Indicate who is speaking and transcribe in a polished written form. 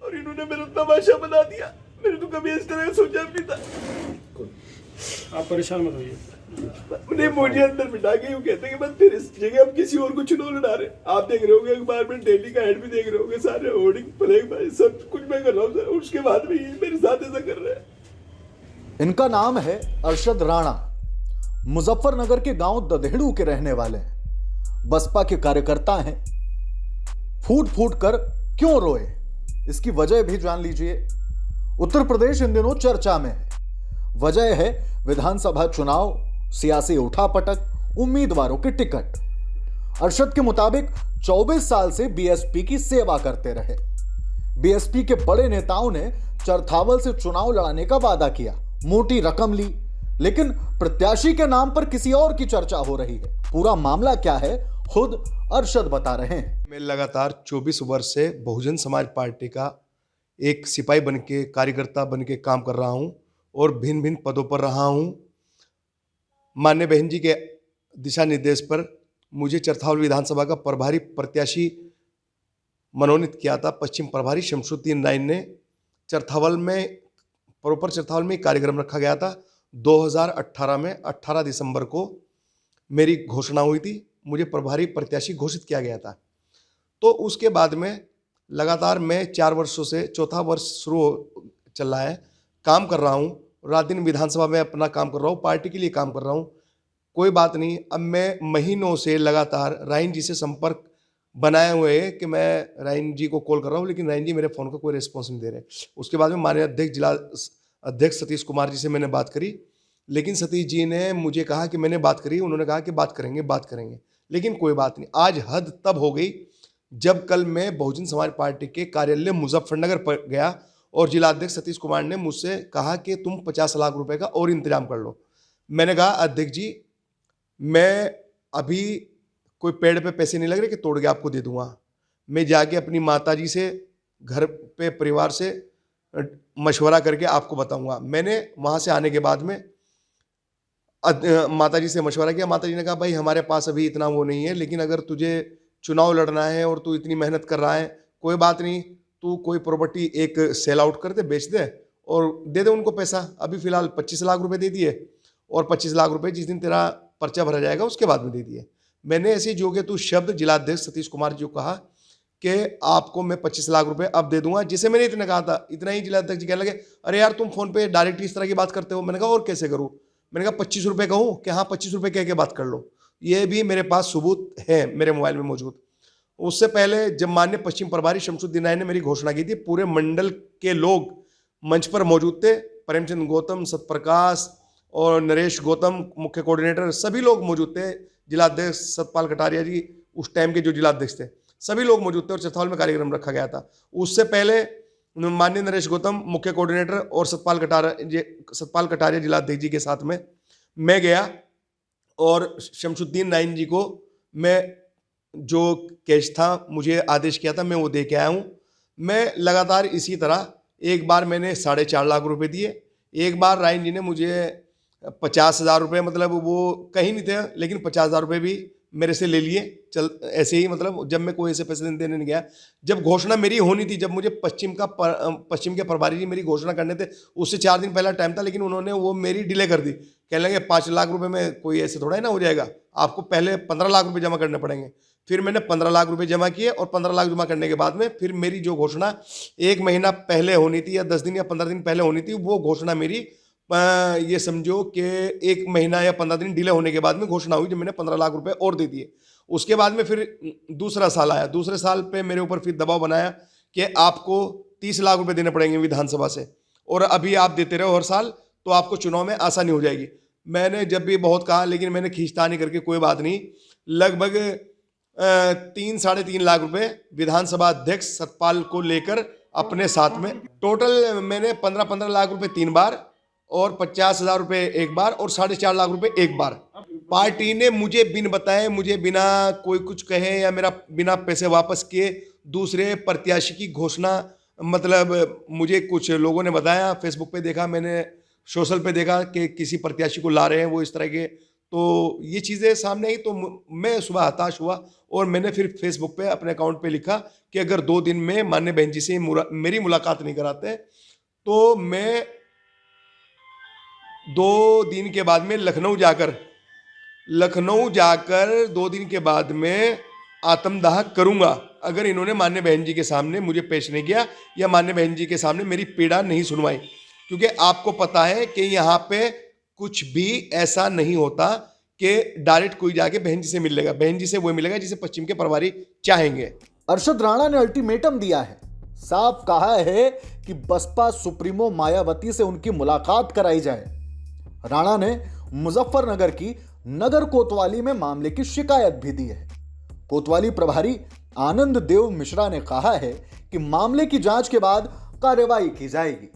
Speaker 1: और इन्होंने मेरा तमाशा बना दिया। मैंने तो कभी इस तरह सोचा भी नहीं था।
Speaker 2: आप परेशान मत होइए।
Speaker 1: उन्हें मुझे अंदर बिठा के यूँ कहते हैं कि बस फिर इस जगह हम किसी और को चुनाव लड़ा रहे। आप देख रहे होंगे अखबार में, डेली का हेड भी देख रहे होंगे, सारे होर्डिंग फ्लैग सब कुछ मैं कर रहा हूँ सर। उसके बाद भी ये मेरे साथ ऐसा कर रहे हैं।
Speaker 3: इनका नाम है अरशद राणा, मुजफ्फरनगर के गांव ददेड़ू के रहने वाले हैं। बसपा के कार्यकर्ता हैं। फूट फूट कर क्यों रोए, इसकी वजह भी जान लीजिए। उत्तर प्रदेश इन दिनों चर्चा में है। वजह है विधानसभा चुनाव, सियासी उठापटक, उम्मीदवारों के टिकट। अरशद के मुताबिक 24 साल से बीएसपी की सेवा करते रहे। बीएसपी के बड़े नेताओं ने चरथावल से चुनाव लड़ाने का वादा किया, मोटी रकम ली, लेकिन प्रत्याशी के नाम पर किसी और की चर्चा हो रही है। पूरा मामला क्या है, खुद अरशद बता रहे हैं।
Speaker 4: मैं लगातार 24 वर्ष से बहुजन समाज पार्टी का एक सिपाही बन के, कार्यकर्ता बन के काम कर रहा हूं और भिन्न भिन्न पदों पर रहा हूं। माननीय बहन जी के दिशा निर्देश पर मुझे चरथावल विधानसभा का प्रभारी प्रत्याशी मनोनीत किया था। पश्चिम प्रभारी शमसुद्दीन नाइन ने चरथावल में, प्रॉपर चरथावल में कार्यक्रम रखा गया था। 2018 में 18 दिसंबर को मेरी घोषणा हुई थी, मुझे प्रभारी प्रत्याशी घोषित किया गया था। तो उसके बाद में लगातार मैं 4 वर्षों से, चौथा वर्ष चल रहा है, काम कर रहा हूँ। रात दिन विधानसभा में अपना काम कर रहा हूँ, पार्टी के लिए काम कर रहा हूँ। कोई बात नहीं, अब मैं महीनों से लगातार राइन जी से संपर्क बनाए हुए है कि मैं राइन जी को कॉल कर रहा हूँ, लेकिन राइन जी मेरे फ़ोन का कोई रिस्पॉन्स नहीं दे रहे। उसके बाद में माननीय अध्यक्ष, जिला अध्यक्ष सतीश कुमार जी से मैंने बात करी, लेकिन सतीश जी ने मुझे कहा कि मैंने बात करी, उन्होंने कहा कि बात करेंगे, लेकिन कोई बात नहीं। आज हद तब हो गई जब कल मैं बहुजन समाज पार्टी के कार्यालय मुजफ्फरनगर पर गया और जिलाध्यक्ष सतीश कुमार ने मुझसे कहा कि तुम 50 लाख रुपए का और इंतजाम कर लो। मैंने कहा अध्यक्ष जी, मैं अभी कोई पेड़ पे पैसे नहीं लग रहे कि तोड़ के आपको दे दूंगा। मैं जाके अपनी माताजी से, घर पे परिवार से मशवरा करके आपको बताऊंगा। मैंने वहाँ से आने के बाद में माताजी से मशवरा किया। माताजी ने कहा भाई हमारे पास अभी इतना वो नहीं है, लेकिन अगर तुझे चुनाव लड़ना है और तू इतनी मेहनत कर रहा है, कोई बात नहीं, तू कोई प्रॉपर्टी एक सेल आउट कर दे, बेच दे और दे दे उनको पैसा। अभी फिलहाल 25 लाख रुपए दे दिए और 25 लाख रुपए जिस दिन तेरा पर्चा भरा जाएगा उसके बाद में दे दिए। मैंने ऐसे जो कि तू शब्द जिलाध्यक्ष सतीश कुमार जी को कहा कि आपको मैं 25 लाख रुपए अब दे दूंगा। जिसे मैंने इतना कहा था, इतना ही जिलाध्यक्ष जी कहने लगे अरे यार तुम फोन पे डायरेक्ट इस तरह की बात करते हो। मैंने कहा और कैसे करूँ? मैंने कहा 25 रुपये कहूँ कि हाँ 25 रुपये कह के बात कर लो। ये भी मेरे पास सबूत है मेरे मोबाइल में मौजूद। उससे पहले जब माननीय पश्चिम प्रभारी शमसुद्दीन नाइन ने मेरी घोषणा की थी, पूरे मंडल के लोग मंच पर मौजूद थे। प्रेमचंद गौतम, सतप्रकाश और नरेश गौतम, मुख्य कोऑर्डिनेटर, सभी लोग मौजूद थे। जिलाध्यक्ष सतपाल कटारिया जी उस टाइम के जो जिलाध्यक्ष थे, सभी लोग मौजूद थे और चरथावल में कार्यक्रम रखा गया था। उससे पहले माननीय नरेश गौतम मुख्य कोऑर्डिनेटर और सतपाल कटारिया जिलाध्यक्ष जी के साथ में मैं गया और शमसुद्दीन नाइन जी को मैं जो कैश था, मुझे आदेश किया था, मैं वो दे के आया हूँ। मैं लगातार इसी तरह, एक बार मैंने 4.5 लाख रुपए दिए, एक बार राइन जी ने मुझे 50,000 रुपये, मतलब वो कहीं नहीं थे, लेकिन 50,000 रुपये भी मेरे से ले लिए। चल ऐसे ही, मतलब जब मैं कोई ऐसे पैसे देने नहीं गया। जब घोषणा मेरी होनी थी, जब मुझे पश्चिम के प्रभारी जी मेरी घोषणा करने थे, उससे 4 दिन पहला टाइम था, लेकिन उन्होंने वो मेरी डिले कर दी। कहने लगे 5 लाख रुपए में कोई ऐसे थोड़ा ही ना हो जाएगा, आपको पहले 15 लाख रुपए जमा करने पड़ेंगे। फिर मैंने 15 लाख रुपए जमा किए और 15 लाख जमा करने के बाद में फिर मेरी जो घोषणा 1 महीना पहले होनी थी या 10 दिन या 15 दिन पहले होनी थी, वो घोषणा मेरी ये समझो कि 1 महीना या 15 दिन डिले होने के बाद में घोषणा हुई, जब मैंने 15 लाख रुपए और दे दिए। उसके बाद में फिर दूसरा साल आया। दूसरे साल पे मेरे ऊपर फिर दबाव बनाया कि आपको 30 लाख रुपए देने पड़ेंगे विधानसभा से, और अभी आप देते रहो हर साल तो आपको चुनाव में आसानी हो जाएगी। मैंने जब भी बहुत कहा, लेकिन मैंने खींचतानी करके कोई बात नहीं, लगभग 3-3.5 लाख रुपए विधानसभा अध्यक्ष सतपाल को लेकर अपने साथ में, टोटल मैंने 15-15 लाख रुपए 3 बार और 50,000 रुपये एक बार और 4.5 लाख रुपए एक बार। पार्टी ने मुझे बिन बताए, मुझे बिना कोई कुछ कहे या मेरा बिना पैसे वापस किए दूसरे प्रत्याशी की घोषणा, मतलब मुझे कुछ लोगों ने बताया, फेसबुक पे देखा मैंने, सोशल पे देखा कि किसी प्रत्याशी को ला रहे हैं वो इस तरह के, तो ये चीज़ें सामने आई तो मैं सुबह हताश हुआ और मैंने फिर फेसबुक पे अपने अकाउंट पे लिखा कि अगर 2 दिन में मान्य बहन जी से मेरी मुलाकात नहीं कराते तो मैं 2 दिन के बाद में लखनऊ जाकर 2 दिन के बाद में आत्मदाह करूंगा अगर इन्होंने मान्य बहन जी के सामने मुझे पेश नहीं किया या मान्य बहन जी के सामने मेरी पीड़ा नहीं सुनवाई। क्योंकि आपको पता है कि यहाँ पे कुछ भी ऐसा नहीं होता कि डायरेक्ट कोई जाके बहन जी से मिल लेगा। बहन जी से वो मिलेगा जिसे पश्चिम के प्रभारी चाहेंगे।
Speaker 3: अरशद राणा ने अल्टीमेटम दिया है, साफ कहा है कि बसपा सुप्रीमो मायावती से उनकी मुलाकात कराई जाए। राणा ने मुजफ्फरनगर की नगर कोतवाली में मामले की शिकायत भी दी है। कोतवाली प्रभारी आनंद देव मिश्रा ने कहा है कि मामले की जांच के बाद कार्रवाई की जाएगी।